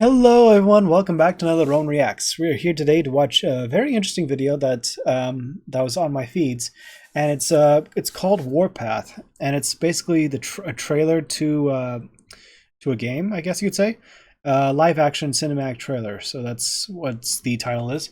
Hello everyone, welcome back to another Roan Reacts. We are here today to watch a very interesting video that was on my feeds, and it's called Warpath, and it's basically a trailer to a game, I guess you could say, live action cinematic trailer. So that's what the title is.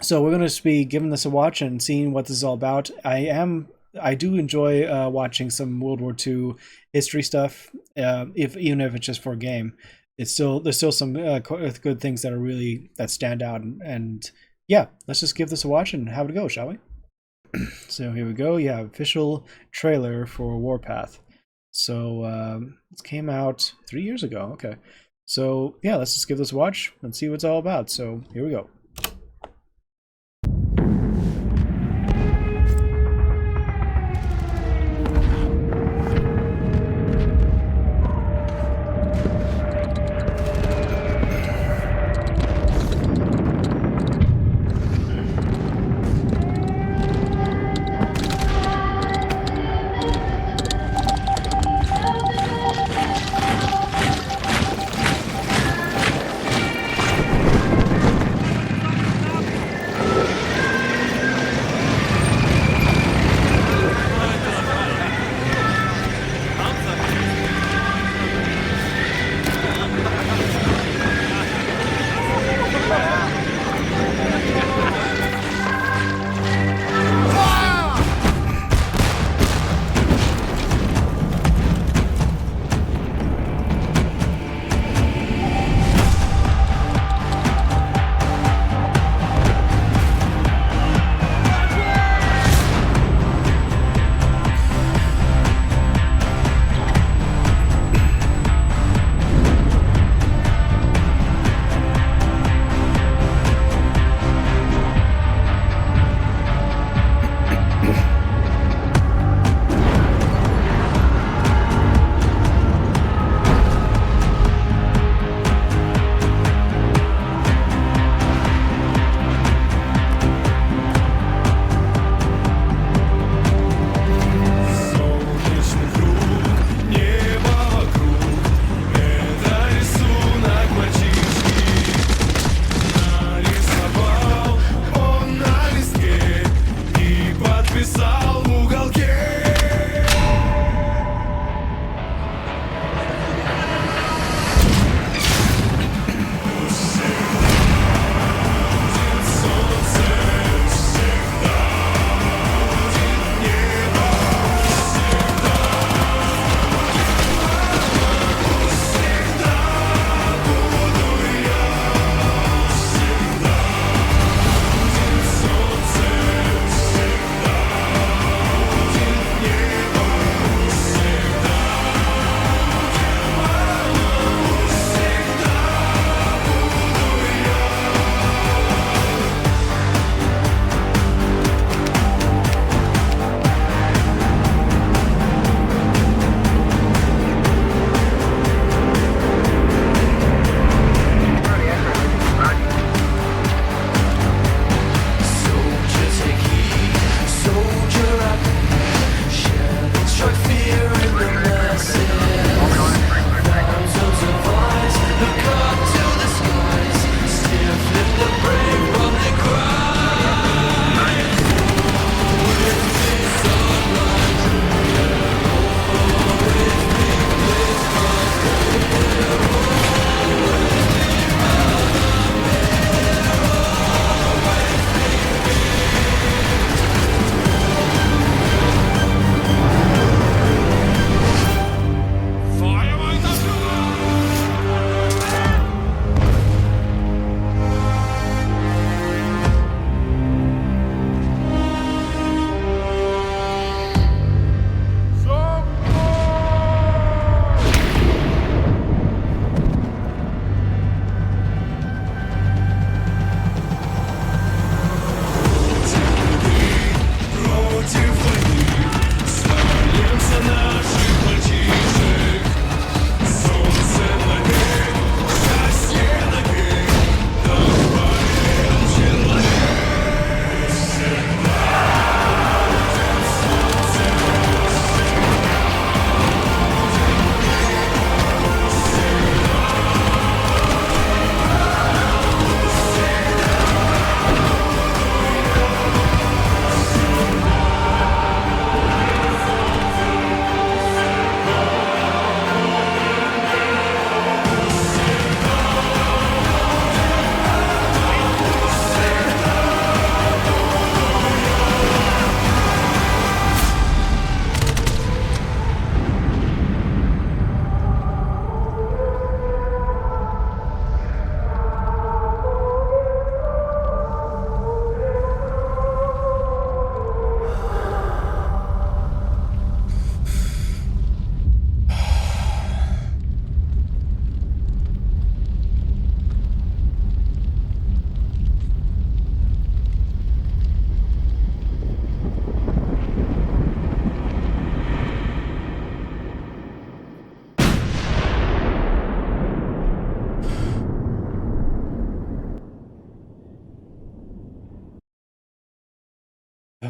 So we're going to be giving this a watch and seeing what this is all about. I do enjoy watching some World War II history stuff, even if it's just for a game. There's still some good things that stand out, and yeah, let's just give this a watch and have it go, shall we? So here we go. Yeah, official trailer for Warpath. So it came out 3 years ago. Okay, so yeah, let's just give this a watch and see what it's all about. So here we go.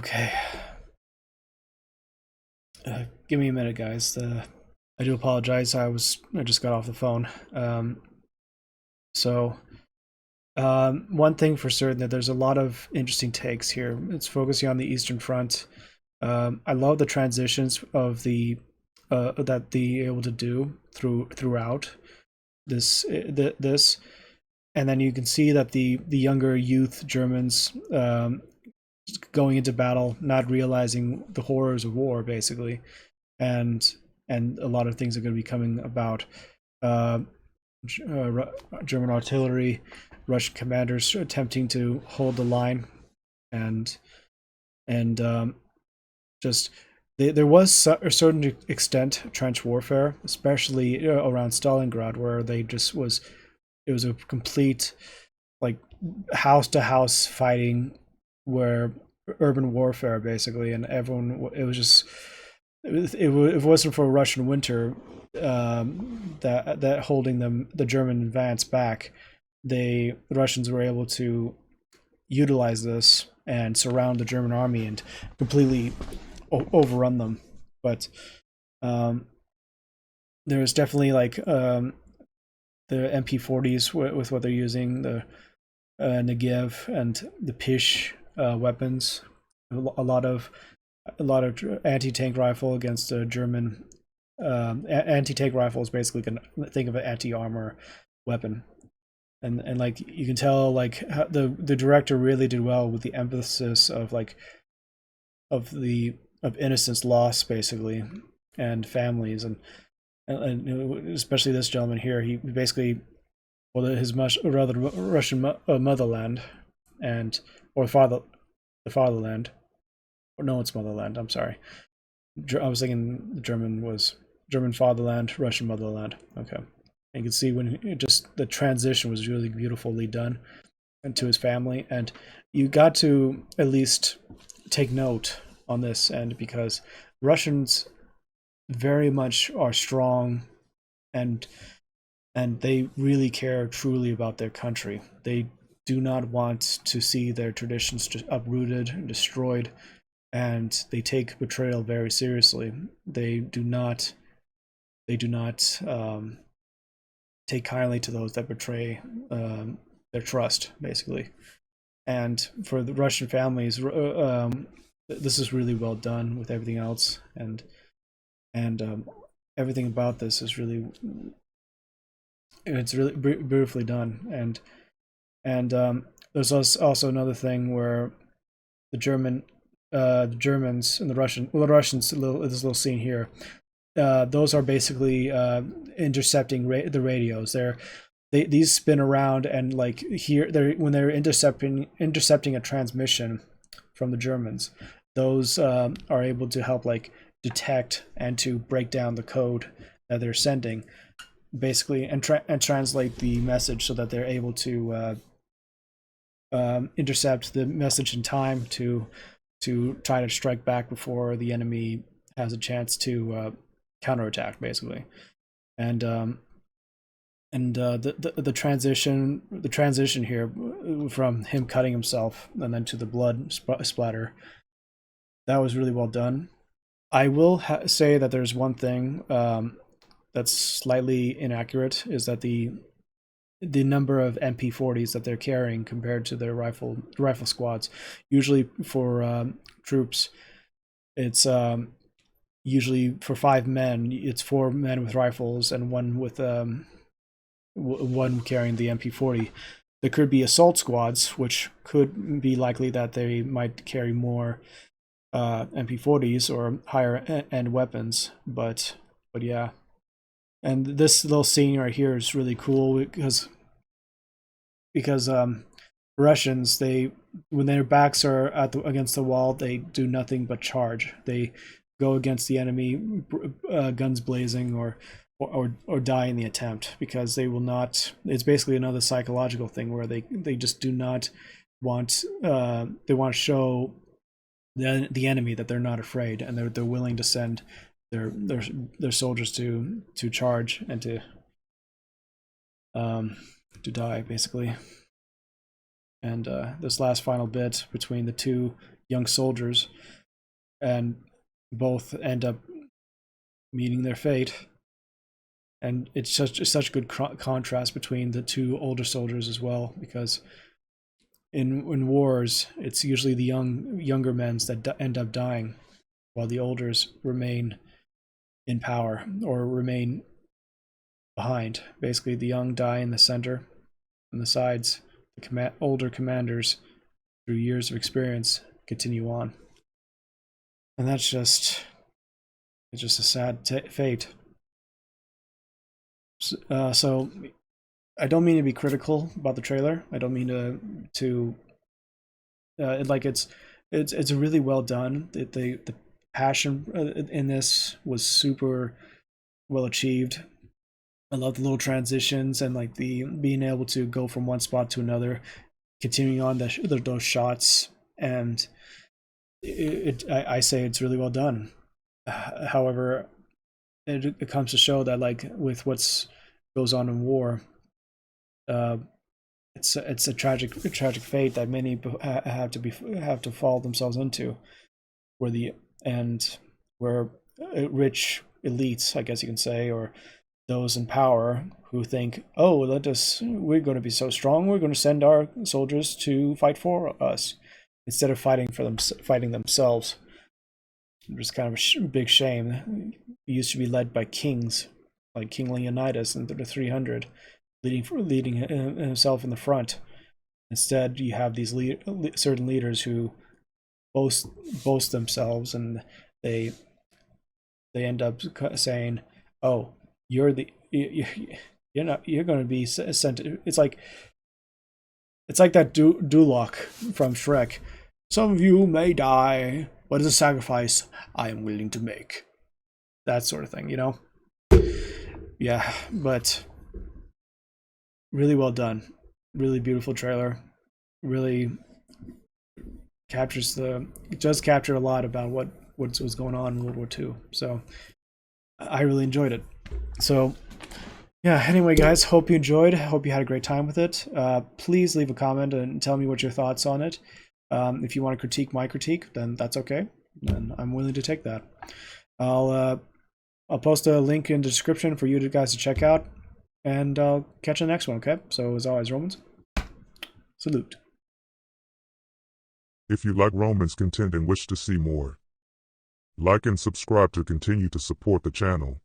Okay. Give me a minute, guys. I do apologize. I just got off the phone. So one thing for certain that there's a lot of interesting takes here. It's focusing on the Eastern Front. I love the transitions of the that the able to do throughout this, and then you can see that the younger youth Germans going into battle, not realizing the horrors of war, basically, and a lot of things are going to be coming about. Uh, German artillery, Russian commanders attempting to hold the line, and just there was a certain extent trench warfare, especially around Stalingrad, where they just was it was a complete like house to house fighting, where urban warfare basically, and everyone it was just if it wasn't for Russian winter that holding the German advance back, the Russians were able to utilize this and surround the German army and completely overrun them. But um, there's definitely like the MP40s with what they're using, the Negev and the Pish weapons, a lot of anti-tank rifle against a German anti-tank rifle is basically going to think of an anti-armor weapon, and like you can tell like the director really did well with the emphasis of like of innocence lost basically, and families, and especially this gentleman here, he basically, well, his much rather Russian motherland, and or the fatherland, or no, it's motherland. I'm sorry, I was thinking the German was German fatherland, Russian motherland. Okay, and you can see when it just the transition was really beautifully done, and to his family, and you got to at least take note on this end because Russians very much are strong, and they really care truly about their country. They do not want to see their traditions just uprooted and destroyed, and they take betrayal very seriously. They do not take kindly to those that betray their trust, basically. And for the Russian families, this is really well done with everything else, and everything about this is really it's really beautifully done. And there's also another thing where the Germans and the the Russians, this little scene here, those are basically intercepting the radios. These spin around, and like here when they're intercepting a transmission from the Germans, those are able to help like detect and to break down the code that they're sending, basically, and translate the message so that they're able to intercept the message in time to try to strike back before the enemy has a chance to counterattack, basically. And the transition here from him cutting himself and then to the blood splatter, that was really well done. I will say that there's one thing that's slightly inaccurate, is that the number of MP40s that they're carrying compared to their rifle squads. Usually for troops, it's usually for 5 men, it's 4 men with rifles and one with one carrying the MP40. There could be assault squads, which could be likely that they might carry more MP40s or higher end weapons, but yeah. And this little scene right here is really cool because Russians, they, when their backs are against the wall, they do nothing but charge. They go against the enemy, guns blazing, or die in the attempt, because they will not. It's basically another psychological thing where they just do not want. They want to show the enemy that they're not afraid, and they're willing to send their soldiers to charge and to die, basically. And this last final bit between the two young soldiers, and both end up meeting their fate. And it's such good contrast between the two older soldiers as well, because in wars it's usually the younger men that end up dying, while the olders remain in power or remain behind. Basically, the young die in the center, and the sides, the older commanders, through years of experience, continue on. And that's just it's just a sad fate. So I don't mean to be critical about the trailer. I don't mean to like it's really well done. The passion in this was super well achieved. I love the little transitions and like the being able to go from one spot to another, continuing on those shots, and I say it's really well done. However, it comes to show that like with what's goes on in war, it's a tragic fate that many have to fall themselves into, where the and where rich elites, I guess you can say, or those in power who think, oh, we're going to be so strong, we're going to send our soldiers to fight for us instead of fighting themselves. Just kind of a big shame. It used to be led by kings like King Leonidas in the 300, leading himself in the front. Instead, you have these certain leaders who boast themselves, and they end up saying, "Oh, you're going to be sent." It's like that Duloc from Shrek. Some of you may die, but it's a sacrifice I am willing to make. That sort of thing, you know? Yeah, but really well done. Really beautiful trailer. Really it does capture a lot about what was going on in World War II. So I really enjoyed it. So yeah, anyway, guys, hope you enjoyed. Hope you had a great time with it. Please leave a comment and tell me what your thoughts on it. If you want to critique my critique, then that's okay. And I'm willing to take that. I'll post a link in the description for you guys to check out, and I'll catch you in the next one, okay? So as always, Romans, salute. If you like Romans content and wish to see more, like and subscribe to continue to support the channel.